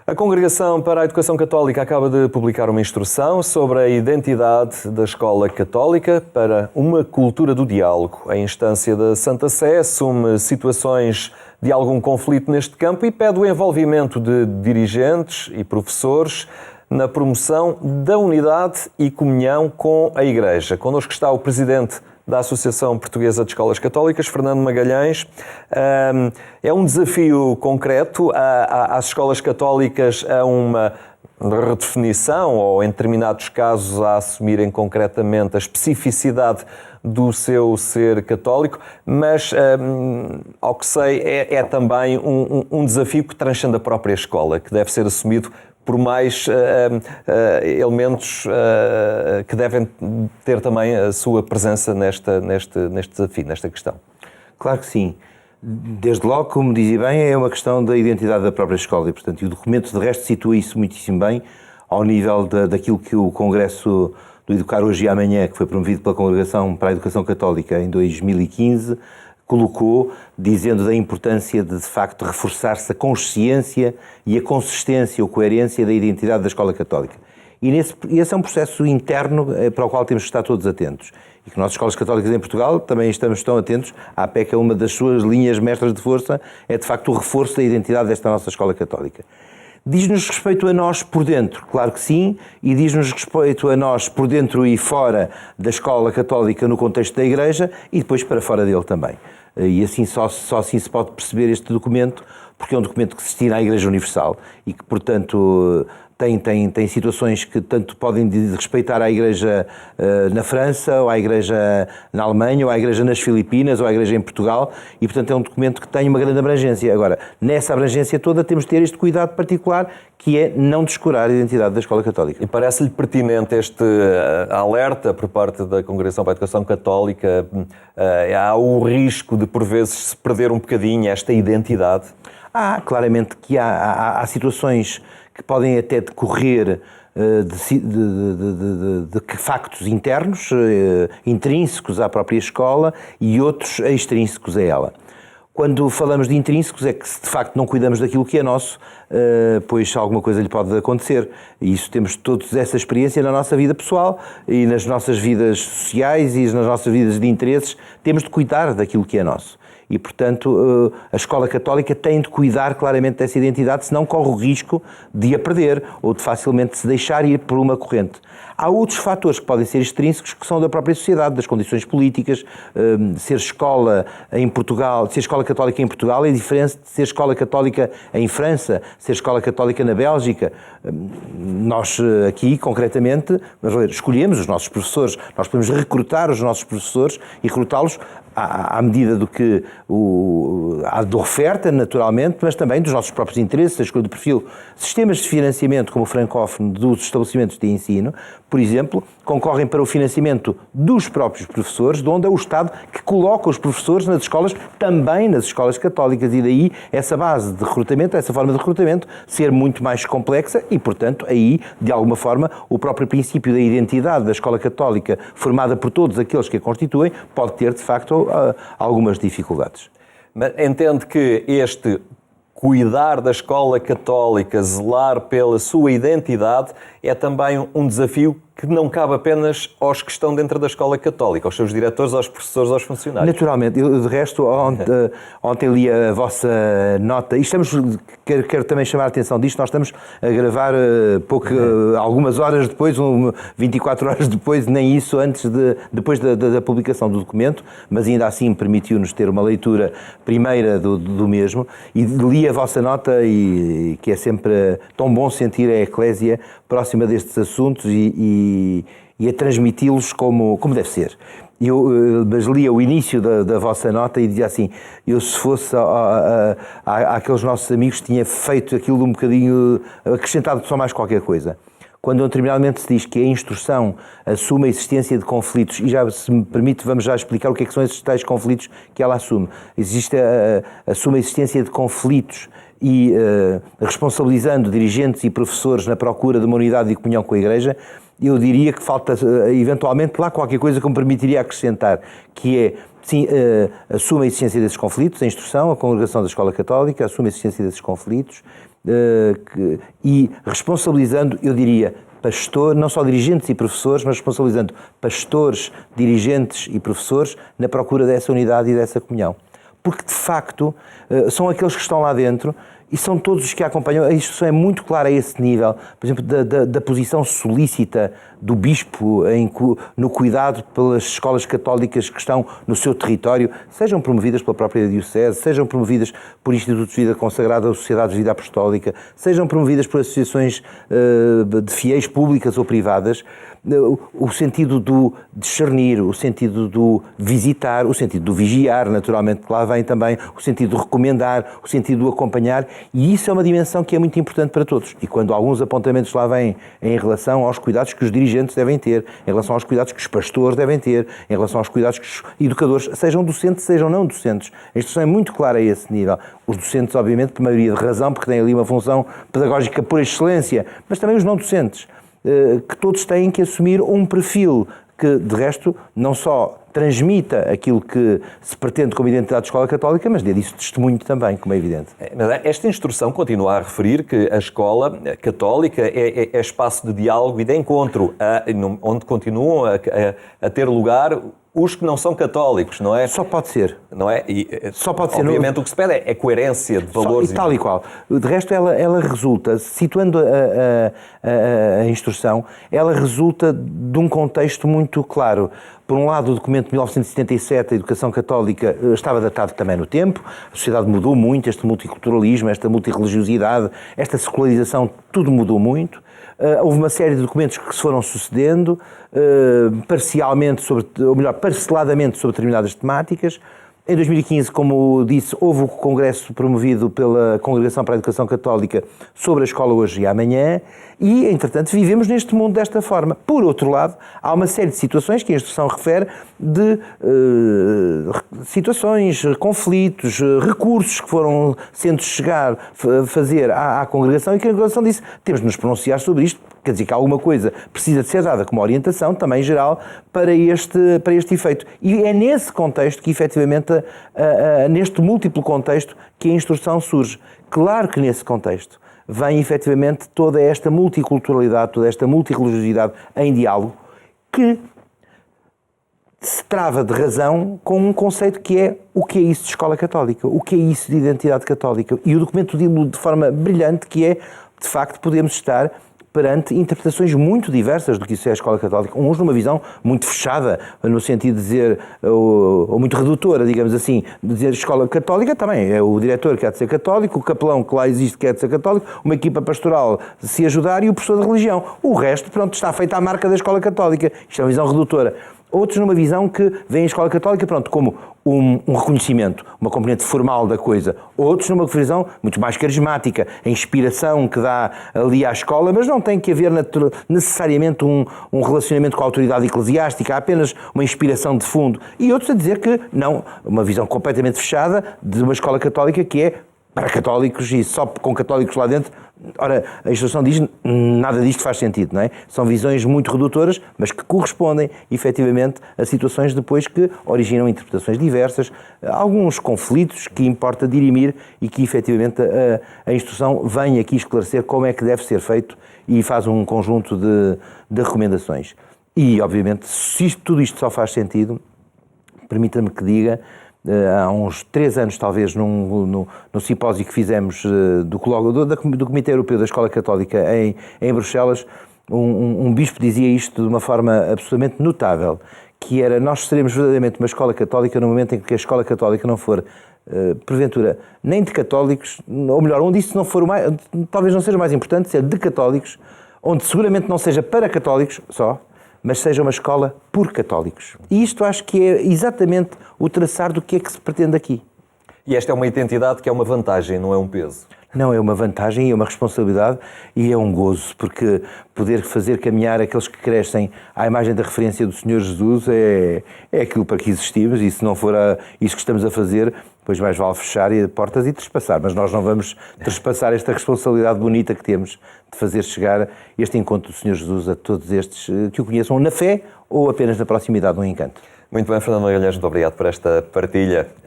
A Congregação para a Educação Católica acaba de publicar uma instrução sobre a identidade da Escola Católica para uma cultura do diálogo. A instância da Santa Sé assume situações de algum conflito neste campo e pede o envolvimento de dirigentes e professores na promoção da unidade e comunhão com a Igreja. Connosco está o presidente da Associação Portuguesa de Escolas Católicas, Fernando Magalhães. É um desafio concreto às escolas católicas a uma redefinição ou, em determinados casos, a assumirem concretamente a especificidade do seu ser católico, mas, ao que sei, é também um desafio que transcende a própria escola, que deve ser assumido por mais elementos que devem ter também a sua presença neste desafio, nesta questão. Claro que sim. Desde logo, como dizia bem, é uma questão da identidade da própria escola e, portanto, o documento de resto situa isso muitíssimo bem ao nível daquilo que o Congresso do Educar Hoje e Amanhã, que foi promovido pela Congregação para a Educação Católica em 2015, colocou, dizendo da importância de facto, reforçar-se a consciência e a consistência ou coerência da identidade da Escola Católica. E esse é um processo interno para o qual temos que estar todos atentos. E que nós, escolas católicas em Portugal, também estamos tão atentos. A APEC, uma das suas linhas mestras de força, é de facto o reforço da identidade desta nossa Escola Católica. Diz-nos respeito a nós por dentro, claro que sim, e diz-nos respeito a nós por dentro e fora da Escola Católica no contexto da Igreja e depois para fora dele também. E assim só assim se pode perceber este documento, porque é um documento que se destina à Igreja Universal e que, portanto, tem situações que tanto podem respeitar à Igreja na França, ou à Igreja na Alemanha, ou à Igreja nas Filipinas, ou à Igreja em Portugal, e portanto é um documento que tem uma grande abrangência. Agora, nessa abrangência toda temos de ter este cuidado particular, que é não descurar a identidade da Escola Católica. E parece-lhe pertinente este alerta por parte da Congregação para a Educação Católica? Há o risco de, por vezes, se perder um bocadinho esta identidade? Claramente que há situações que podem até decorrer de factos internos, intrínsecos à própria escola e outros extrínsecos a ela. Quando falamos de intrínsecos é que se de facto não cuidamos daquilo que é nosso, pois alguma coisa lhe pode acontecer. E isso temos todos essa experiência na nossa vida pessoal e nas nossas vidas sociais e nas nossas vidas de interesses. Temos de cuidar daquilo que é nosso. E, portanto, a Escola Católica tem de cuidar claramente dessa identidade, senão corre o risco de a perder ou de facilmente se deixar ir por uma corrente. Há outros fatores que podem ser extrínsecos, que são da própria sociedade, das condições políticas. Ser escola em Portugal, ser escola católica em Portugal é diferente de ser escola católica em França, ser escola católica na Bélgica. Nós aqui, concretamente, escolhemos os nossos professores, nós podemos recrutar os nossos professores e recrutá-los à medida do que da oferta, naturalmente, mas também dos nossos próprios interesses, da escolha do perfil. Sistemas de financiamento, como o francófono dos estabelecimentos de ensino, por exemplo, concorrem para o financiamento dos próprios professores, de onde é o Estado que coloca os professores nas escolas, também nas escolas católicas, e daí essa base de recrutamento, essa forma de recrutamento, ser muito mais complexa e, portanto, aí, de alguma forma, o próprio princípio da identidade da escola católica, formada por todos aqueles que a constituem, pode ter, de facto, algumas dificuldades. Mas entende que este cuidar da escola católica, zelar pela sua identidade, é também um desafio que não cabe apenas aos que estão dentro da escola católica, aos seus diretores, aos professores, aos funcionários. Naturalmente. Eu, de resto, ontem li a vossa nota e quero também chamar a atenção disto. Nós estamos a gravar algumas horas depois, 24 horas depois, nem isso, depois da publicação do documento, mas ainda assim permitiu-nos ter uma leitura primeira do mesmo, e li a vossa nota, e que é sempre tão bom sentir a Eclésia próxima destes assuntos e a transmiti-los como deve ser. Mas lia o início da vossa nota e dizia assim: eu, se fosse àqueles nossos amigos, tinha feito aquilo um bocadinho, acrescentado só mais qualquer coisa. Quando determinadamente se diz que a instrução assume a existência de conflitos, e já, se me permite, vamos já explicar o que é que são esses tais conflitos que ela assume. Assume a existência de conflitos e responsabilizando dirigentes e professores na procura de uma unidade de comunhão com a Igreja, eu diria que falta eventualmente lá qualquer coisa que me permitiria acrescentar, que é, sim, assume a existência desses conflitos, a instrução, a congregação da Escola Católica assume a existência desses conflitos e responsabilizando, eu diria, não só dirigentes e professores, mas responsabilizando pastores, dirigentes e professores na procura dessa unidade e dessa comunhão. Porque, de facto, são aqueles que estão lá dentro e são todos os que a acompanham. A instrução é muito clara a esse nível, por exemplo, da posição solícita do bispo no cuidado pelas escolas católicas que estão no seu território, sejam promovidas pela própria diocese, sejam promovidas por institutos de vida consagrada ou sociedades de vida apostólica, sejam promovidas por associações de fiéis públicas ou privadas. O sentido do discernir, o sentido do visitar, o sentido do vigiar, naturalmente, que lá vem também, o sentido do recomendar, o sentido do acompanhar, e isso é uma dimensão que é muito importante para todos. E quando alguns apontamentos lá vêm em relação aos cuidados que os dirigentes devem ter, em relação aos cuidados que os pastores devem ter, em relação aos cuidados que os educadores, sejam docentes, sejam não docentes, a instrução é muito clara a esse nível. Os docentes, obviamente, por maioria de razão, porque têm ali uma função pedagógica por excelência, mas também os não docentes, que todos têm que assumir um perfil que, de resto, não só transmita aquilo que se pretende como identidade de escola católica, mas dê disso testemunho também, como é evidente. Esta instrução continua a referir que a escola católica é espaço de diálogo e de encontro, onde continuam a ter lugar os que não são católicos, não é? Só pode ser. Não é? Só pode ser. Obviamente o que se pede é coerência de valores. E tal e qual. De resto, ela resulta, situando a instrução, ela resulta de um contexto muito claro. Por um lado, o documento de 1977, a educação católica, estava datado também no tempo, a sociedade mudou muito, este multiculturalismo, esta multirreligiosidade, esta secularização, tudo mudou muito. Houve uma série de documentos que se foram sucedendo, parceladamente sobre determinadas temáticas. Em 2015, como disse, houve o congresso promovido pela Congregação para a Educação Católica sobre a escola hoje e amanhã e, entretanto, vivemos neste mundo desta forma. Por outro lado, há uma série de situações que a instrução refere de situações, conflitos, recursos que foram sendo fazer à Congregação e que a Congregação disse temos de nos pronunciar sobre isto. Quer dizer que alguma coisa precisa de ser dada como orientação, também geral, para este efeito. E é nesse contexto que, efetivamente, neste múltiplo contexto, que a instrução surge. Claro que nesse contexto vem, efetivamente, toda esta multiculturalidade, toda esta multirreligiosidade em diálogo, que se trava de razão com um conceito que é o que é isso de escola católica, o que é isso de identidade católica. E o documento diz-lo de forma brilhante, que é, de facto, podemos estar perante interpretações muito diversas do que isso é a escola católica. Uns numa visão muito fechada, no sentido de dizer, ou muito redutora, digamos assim, de dizer escola católica também. É o diretor que há de ser católico, o capelão que lá existe que há de ser católico, uma equipa pastoral de se ajudar e o professor de religião. O resto, pronto, está feita à marca da escola católica. Isto é uma visão redutora. Outros numa visão que veem a escola católica, pronto, como um reconhecimento, uma componente formal da coisa. Outros numa visão muito mais carismática, a inspiração que dá ali à escola, mas não tem que haver necessariamente um relacionamento com a autoridade eclesiástica, há apenas uma inspiração de fundo. E outros a dizer que não, uma visão completamente fechada de uma escola católica que é para católicos e só com católicos lá dentro. Ora, a instrução diz nada disto faz sentido, não é? São visões muito redutoras, mas que correspondem, efetivamente, a situações depois que originam interpretações diversas, alguns conflitos que importa dirimir e que, efetivamente, a instrução vem aqui esclarecer como é que deve ser feito e faz um conjunto de recomendações. E, obviamente, se tudo isto só faz sentido, permita-me que diga, há uns 3 anos, talvez, no simpósio que fizemos do Comitê Europeu da Escola Católica em Bruxelas, um bispo dizia isto de uma forma absolutamente notável, que era, nós seremos verdadeiramente uma escola católica no momento em que a escola católica não for, porventura, nem de católicos, ou melhor, onde isso não for o mais, talvez não seja o mais importante, ser de católicos, onde seguramente não seja para católicos só, mas seja uma escola por católicos. E isto acho que é exatamente o traçar do que é que se pretende aqui. E esta é uma identidade que é uma vantagem, não é um peso. Não, é uma vantagem, é uma responsabilidade e é um gozo, porque poder fazer caminhar aqueles que crescem à imagem da referência do Senhor Jesus é aquilo para que existimos, e se não for isso que estamos a fazer, pois mais vale fechar portas e trespassar. Mas nós não vamos trespassar esta responsabilidade bonita que temos de fazer chegar este encontro do Senhor Jesus a todos estes que o conheçam na fé ou apenas na proximidade do encanto. Muito bem, Fernando Magalhães, muito obrigado por esta partilha.